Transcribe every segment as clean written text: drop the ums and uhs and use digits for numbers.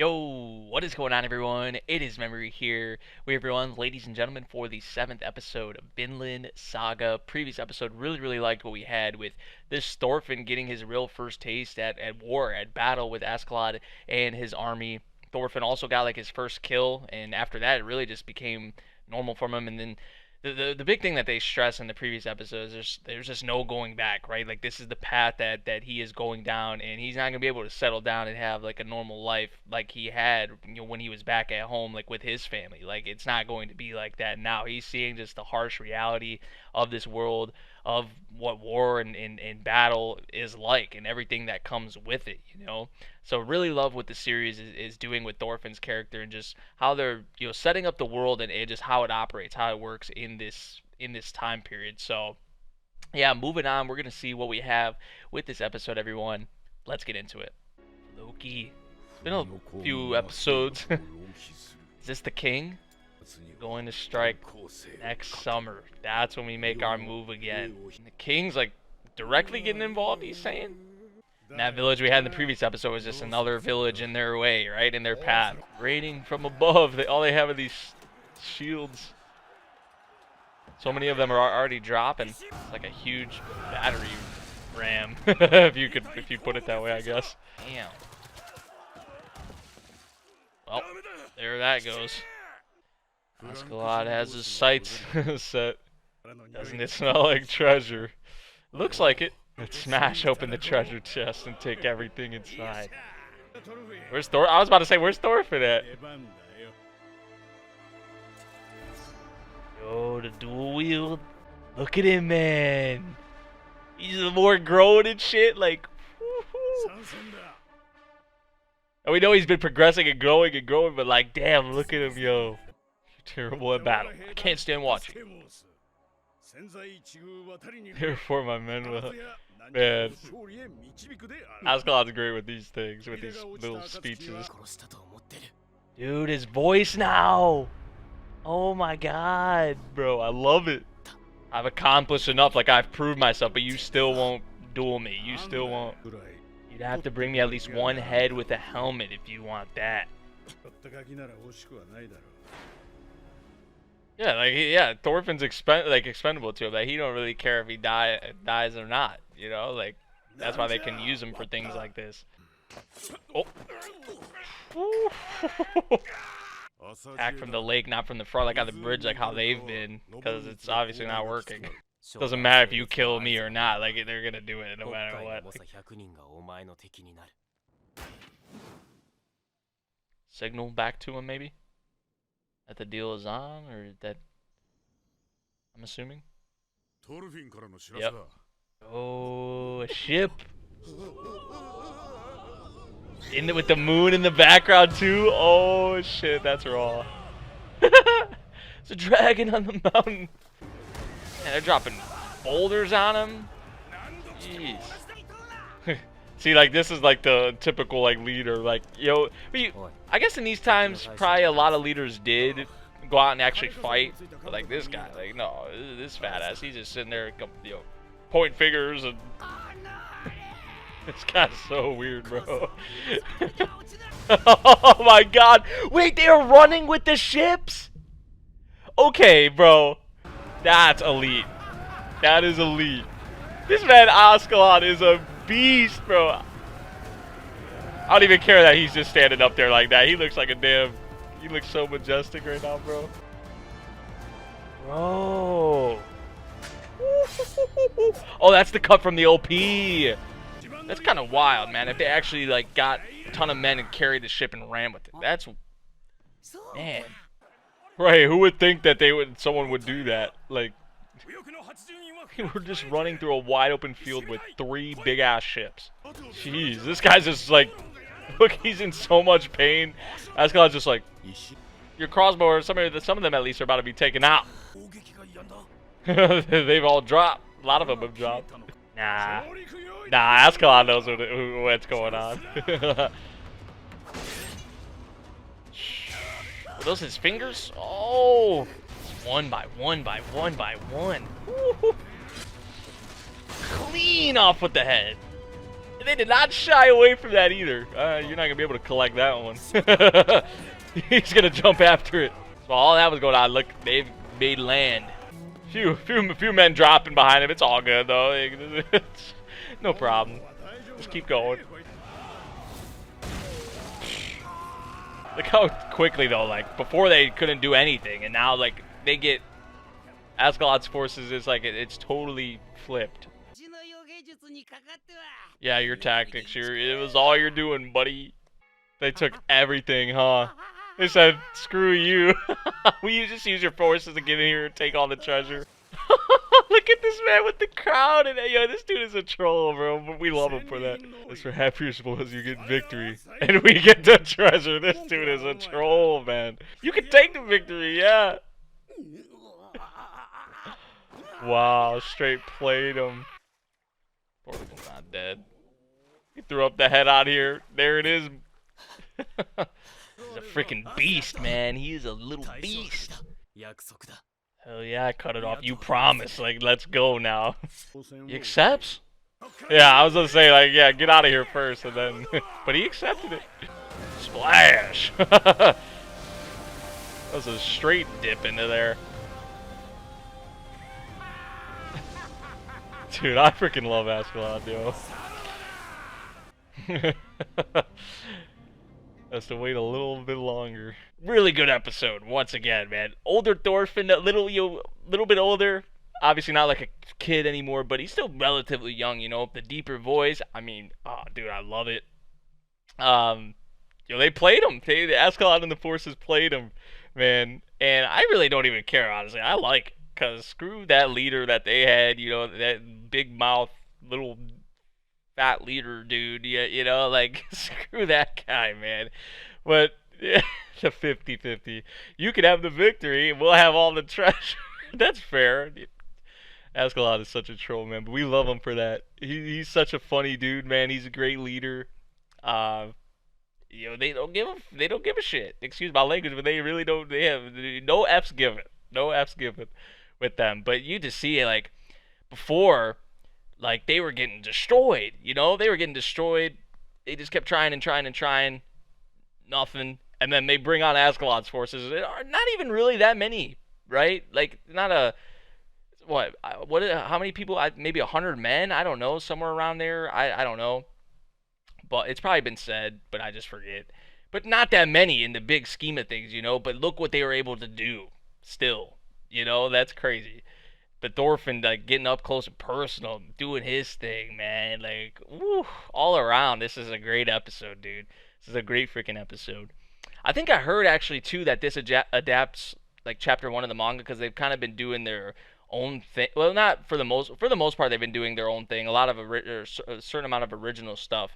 Yo, what is going on, everyone? It is Memory here. We everyone, ladies and gentlemen, for the 7th episode of Vinland Saga. Previous episode, really liked what we had with this Thorfinn getting his real first taste at war, at battle with Askeladd and his army. Thorfinn also got like his first kill, and after that, it really just became normal for him. And then the big thing that they stress in the previous episodes is there's just no going back, right? Like this is the path that he is going down, and he's not gonna be able to settle down and have like a normal life like he had, when he was back at home, like with his family. Like it's not going to be like that now. He's seeing just the harsh reality of this world, of what war and battle is like, and everything that comes with it. So really love what the series is doing with Thorfinn's character, and just how they're setting up the world, and just how it operates, how it works in this time period. So yeah, moving on, we're gonna see what we have with this episode, everyone. Let's get into it. Loki. It's been a few episodes. Is this the king? Going to strike next summer. That's when we make our move again. And the king's like directly getting involved, he's saying? And that village we had in the previous episode was just another village in their way, right? In their path. Raiding from above. All they have are these shields. So many of them are already dropping. It's like a huge battery ram, if you put it that way, I guess. Damn. Well, there that goes. Askeladd has his sights set. Doesn't it smell like treasure? Looks like it. Let's smash open the treasure chest and take everything inside. Where's Thor? I was about to say, where's Thorfinn at? Yo, the dual wield. Look at him, man. He's more grown and shit. Like, and we know he's been progressing and growing, but like, damn, look at him, yo. Terrible at battle. I can't stand watching. Therefore, my men will. Man, Askeladd's great with these things, with these little speeches. Dude, his voice now. Oh my god, bro, I love it. I've accomplished enough, like I've proved myself, but you still won't duel me. You still won't. You'd have to bring me at least one head with a helmet if you want that. Yeah, Thorfinn's expendable to him. Like he don't really care if he dies or not. Like that's why they can use him for things like this. Oh. Attack from the lake, not from the front, like on the bridge, like how they've been, because it's obviously not working. Doesn't matter if you kill me or not, like they're gonna do it no matter what. Signal back to him, maybe? That the deal is on, or that... I'm assuming? Yep. Oh, a ship! With the moon in the background too? Oh shit, that's raw. It's a dragon on the mountain. And they're dropping boulders on him. Jeez. See, like this is like the typical like leader, like I guess in these times probably a lot of leaders did go out and actually fight, but like this guy, like no, this fat ass, he's just sitting there, point fingers and. This guy's so weird, bro. Oh my god. Wait, they're running with the ships? Okay, bro. That's elite. That is elite. This man Askeladd is a beast, bro. I don't even care that he's just standing up there like that. He looks like a damn... He looks so majestic right now, bro. Bro. Oh, that's the cut from the OP. That's kind of wild, man. If they actually like got a ton of men and carried the ship and ran with it, that's man. Right? Who would think that someone would do that? Like, we're just running through a wide open field with 3 big ass ships. Jeez, this guy's just like, look, he's in so much pain. Askeladd's just like, your crossbow, or some of them at least are about to be taken out. They've all dropped. A lot of them have dropped. Nah, Askeladd knows what's going on. Are those his fingers? Oh! One by one by one by one. Clean off with the head. They did not shy away from that either. You're not gonna be able to collect that one. He's gonna jump after it. So all that was going on. Look, they've made land. Few men dropping behind him. It's all good though. No problem. Just keep going. Look how quickly though. Like before they couldn't do anything, and now like they get Askeladd's forces. It's like it's totally flipped. Yeah, your tactics. It was all you're doing, buddy. They took everything, huh? They said, screw you. We just use your forces to get in here and take all the treasure. Look at this man with the crown. And yo, this dude is a troll, bro. But we love him for that. As for half your spoils, you get victory. And we get the treasure. This dude is a troll, man. You can take the victory, yeah. Wow, straight played him. Thorfinn's not dead. He threw up the head out here. There it is. He's a freaking beast, man. He is a little beast. Hell yeah, I cut it off. You promise. Like, let's go now. He accepts? Yeah, I was gonna say, like, yeah, get out of here first, and then... But he accepted it. Splash! That was a straight dip into there. Dude, I freaking love Askeladd, yo. Has to wait a little bit longer. Really good episode, once again, man. Older Thorfinn, a little bit older. Obviously not like a kid anymore, but he's still relatively young, you know. The deeper voice, I mean, oh, dude, I love it. They played him. The Askeladd and the forces played him, man. And I really don't even care, honestly. I like, because screw that leader that they had, you know, that big mouth little fat leader dude, you know, like, screw that guy, man. But yeah, the 50-50. You can have the victory, and we'll have all the treasure. That's fair. Askeladd is such a troll, man, but we love him for that. He's such a funny dude, man. He's a great leader. You know, they don't give a shit. Excuse my language, but they really don't. They have no F's given. No F's given with them. But you just see it, like, before, like, they were getting destroyed, you know? They were getting destroyed. They just kept trying and trying and trying. Nothing. And then they bring on Askeladd's forces. There are not even really that many, right? Like, not a... What? How many people? Maybe 100 men? I don't know. Somewhere around there. I don't know. But it's probably been said, but I just forget. But not that many in the big scheme of things, you know? But look what they were able to do still. You know? That's crazy. But Thorfinn, like, getting up close and personal, doing his thing, man. Like, woo, all around, this is a great episode, dude. This is a great freaking episode. I think I heard, actually, too, that this adapts, like, chapter 1 of the manga, because they've kind of been doing their own thing. Well, not for the most part, they've been doing their own thing. A lot of a certain amount of original stuff,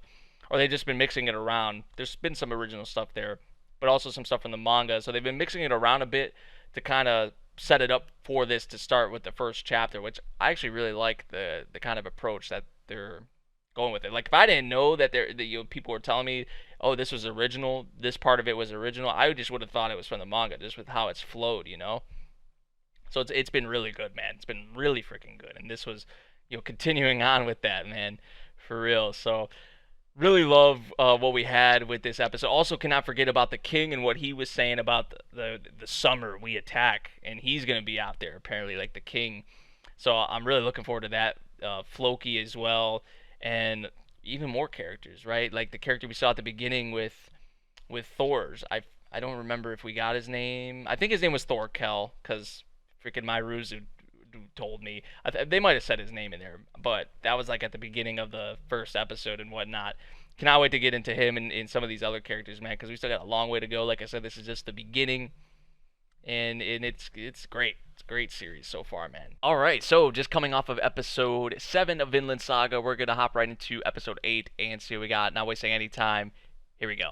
or they've just been mixing it around. There's been some original stuff there, but also some stuff from the manga. So they've been mixing it around a bit to kind of set it up for this to start with the first chapter, which I actually really like the kind of approach that they're going with it. Like, if I didn't know that people were telling me, oh, this was original, this part of it was original, I just would have thought it was from the manga, just with how it's flowed, you know. So it's been really good, man. It's been really freaking good, and this was, you know, continuing on with that, man, for real. So really love what we had with this episode. Also, cannot forget about the king and what he was saying about the summer we attack, and he's gonna be out there apparently, like the king. So I'm really looking forward to that. Floki as well, and even more characters, right? Like the character we saw at the beginning with Thor's. I don't remember if we got his name. I think his name was Thorkel, because freaking Myruzu told me. They might have said his name in there, but that was like at the beginning of the first episode and whatnot. Cannot wait to get into him and some of these other characters, man, because we still got a long way to go. Like I said, this is just the beginning, and it's great. It's a great series so far, man. All right, so just coming off of episode 7 of Vinland Saga, we're gonna hop right into episode 8 and see what we got. Not wasting any time. Here we go.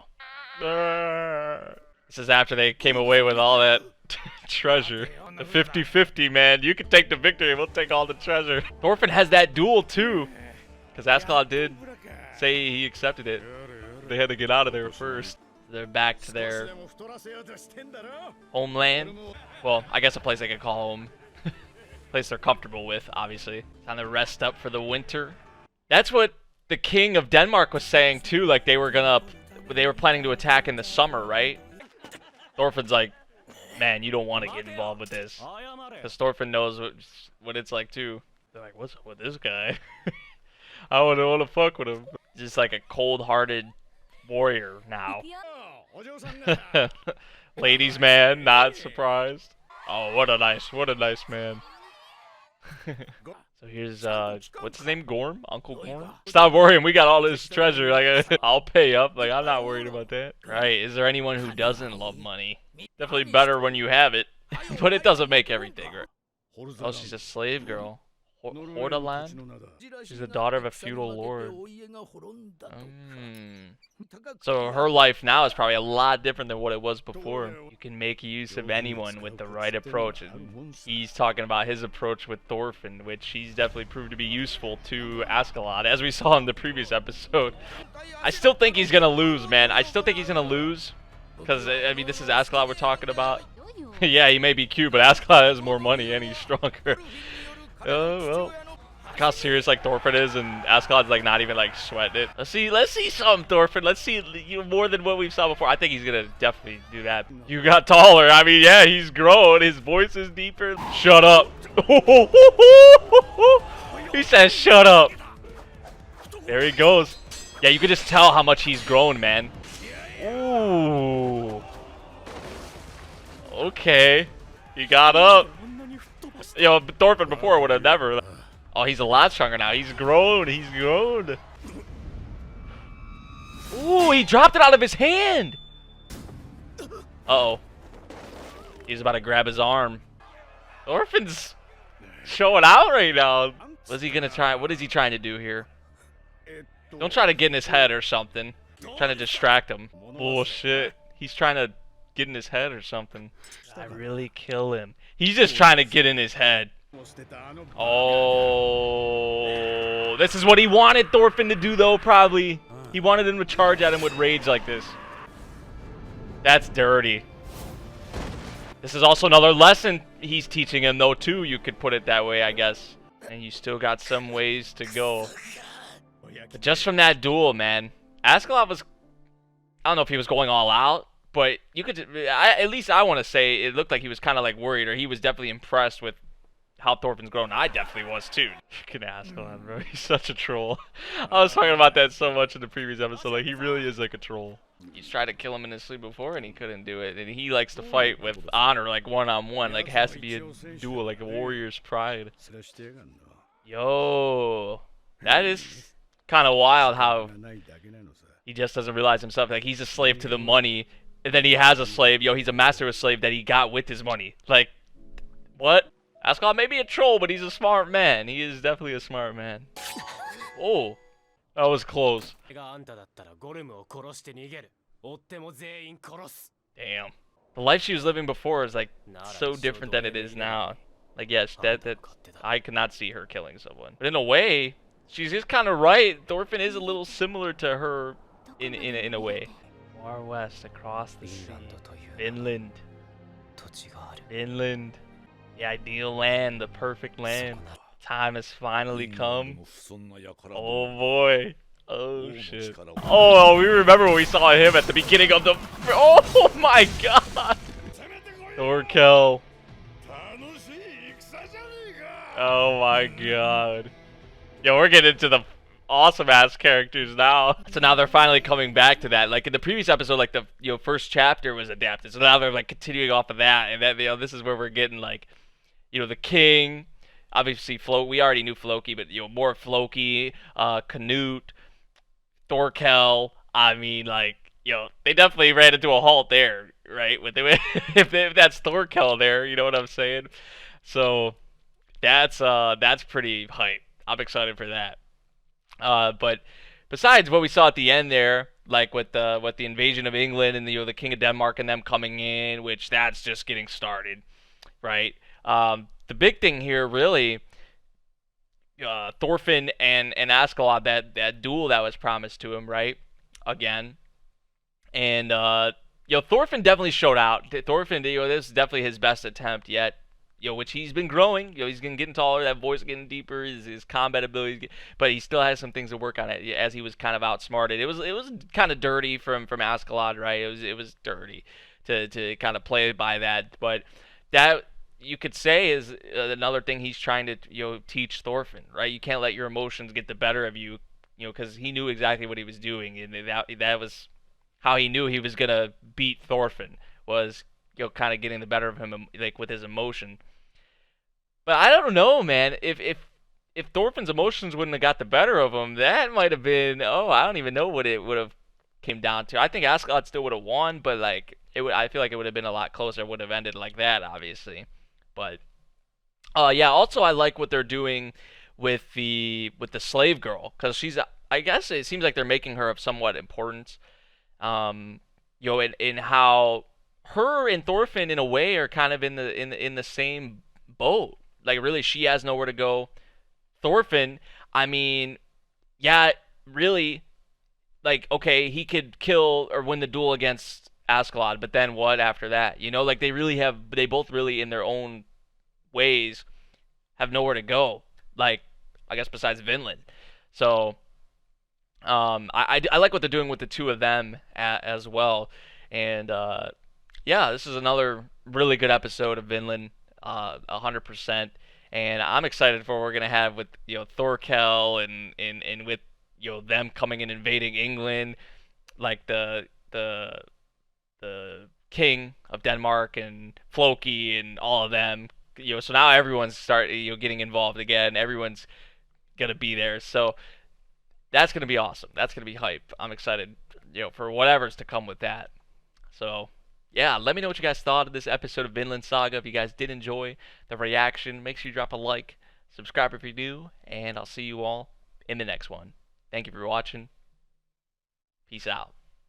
This is after they came away with all that treasure. The 50-50, man. You can take the victory, we'll take all the treasure. Thorfinn has that duel too, because Askeladd did say he accepted it. They had to get out of there first. They're back to their homeland. Well, I guess a place they could call home. Place they're comfortable with, obviously. Time to rest up for the winter. That's what the king of Denmark was saying too, like they were planning to attack in the summer, right? Thorfinn's like, man, you don't want to get involved with this, because Thorfinn knows what it's like too. They're like, what's up with this guy? I wouldn't want to fuck with him. Just like a cold-hearted warrior now. Ladies' man, not surprised. Oh, what a nice man. So here's what's his name? Gorm? Uncle Gorm? Stop worrying, we got all this treasure. Like I'll pay up. Like I'm not worried about that. Right? Is there anyone who doesn't love money? Definitely better when you have it, but it doesn't make everything, right? Oh, she's a slave girl. Hordaland? She's the daughter of a feudal lord. So her life now is probably a lot different than what it was before. You can make use of anyone with the right approach. And he's talking about his approach with Thorfinn, which he's definitely proved to be useful to Askeladd, as we saw in the previous episode. I still think he's going to lose, man. I still think he's going to lose. Because, I mean, this is Askeladd we're talking about. Yeah, he may be cute, but Askeladd has more money and he's stronger. Oh, well. Look how serious like Thorfinn is, and Askeladd's like not even like sweating it. Let's see some Thorfinn. Let's see more than what we saw before. I think he's gonna definitely do that. You got taller. I mean, yeah, he's grown. His voice is deeper. Shut up. He says, shut up. There he goes. Yeah, you can just tell how much he's grown, man. Ooh. Okay. He got up. You know, Thorfinn before would have never. Oh, he's a lot stronger now. He's grown. He's grown. Ooh, he dropped it out of his hand. Uh-oh. He's about to grab his arm. Thorfinn's showing out right now. What's he gonna try? What is he trying to do here? Don't try to get in his head or something. Trying to distract him. Bullshit. He's trying to get in his head or something. Did I really kill him? He's just trying to get in his head. Oh, this is what he wanted Thorfinn to do, though, probably. He wanted him to charge at him with rage like this. That's dirty. This is also another lesson he's teaching him, though, too. You could put it that way, I guess. And you still got some ways to go. But just from that duel, man, Askeladd was... I don't know if he was going all out, but you could... at least I want to say it looked like he was kind of like worried, or he was definitely impressed with how Thorfinn's grown. I definitely was too. Fucking Askeladd, bro. He's such a troll. I was talking about that so much in the previous episode. Like, he really is like a troll. He's tried to kill him in his sleep before, and he couldn't do it. And he likes to fight with honor, like one-on-one. Like, it has to be a duel, like a warrior's pride. Yo. That is kind of wild how he just doesn't realize himself. Like, he's a slave to the money, and then he has a slave. Yo, he's a master of a slave that he got with his money. Like, what? Askeladd may be a troll, but he's a smart man. He is definitely a smart man. Oh, that was close. Damn. The life she was living before is like so different than it is now. Like, yes, that I could not see her killing someone. But in a way, she's just kind of right. Thorfinn is a little similar to her in a way. Far west, across the sea. Vinland. Vinland. The ideal land, the perfect land. Time has finally come. Oh boy. Oh shit. Oh, we remember when we saw him at the beginning of the... Oh my god. Thorkel. Oh my god. Yo, we're getting into the awesome ass characters now. So now they're finally coming back to that. Like in the previous episode, like the first chapter was adapted. So now they're like continuing off of that, and then this is where we're getting like, the king, obviously we already knew Floki, but more Floki, Canute, Thorkel. I mean, like, they definitely ran into a halt there, right? If that's Thorkel there, you know what I'm saying? So that's pretty hype. I'm excited for that. But besides what we saw at the end there, like with the invasion of England and the King of Denmark and them coming in, which that's just getting started, right? The big thing here, really, Thorfinn and Askeladd, that duel that was promised to him, right? Again, and Thorfinn definitely showed out. Thorfinn, this is definitely his best attempt yet. which he's been growing. He's been getting taller. That voice getting deeper. His combat abilities, but he still has some things to work on. It as he was kind of outsmarted. It was kind of dirty from Askeladd, right? It was dirty to kind of play by that, but that you could say is another thing he's trying to teach Thorfinn, right? You can't let your emotions get the better of you, because he knew exactly what he was doing, and that was how he knew he was gonna beat Thorfinn was kind of getting the better of him like with his emotion. But I don't know, man. If Thorfinn's emotions wouldn't have got the better of him, that might have been I don't even know what it would have came down to. I think Askeladd still would have won, but like it would I feel like it would have been a lot closer. It would have ended like that, obviously. But yeah, also I like what they're doing with the slave girl, cuz she's I guess it seems like they're making her of somewhat importance. Um in how her and Thorfinn in a way are kind of in the same boat. Like really she has nowhere to go. Thorfinn, I mean, yeah, really, like okay, he could kill or win the duel against Askeladd, but then what after that? Like they both really in their own ways have nowhere to go. Like I guess besides Vinland. So I like what they're doing with the two of them as well. And yeah, this is another really good episode of Vinland, 100%. And I'm excited for what we're gonna have with Thorkel and with them coming and invading England, like the king of Denmark and Floki and all of them. So now everyone's getting involved again. Everyone's gonna be there. So that's gonna be awesome. That's gonna be hype. I'm excited, for whatever's to come with that. So yeah, let me know what you guys thought of this episode of Vinland Saga. If you guys did enjoy the reaction, make sure you drop a like, subscribe if you're new, and I'll see you all in the next one. Thank you for watching. Peace out.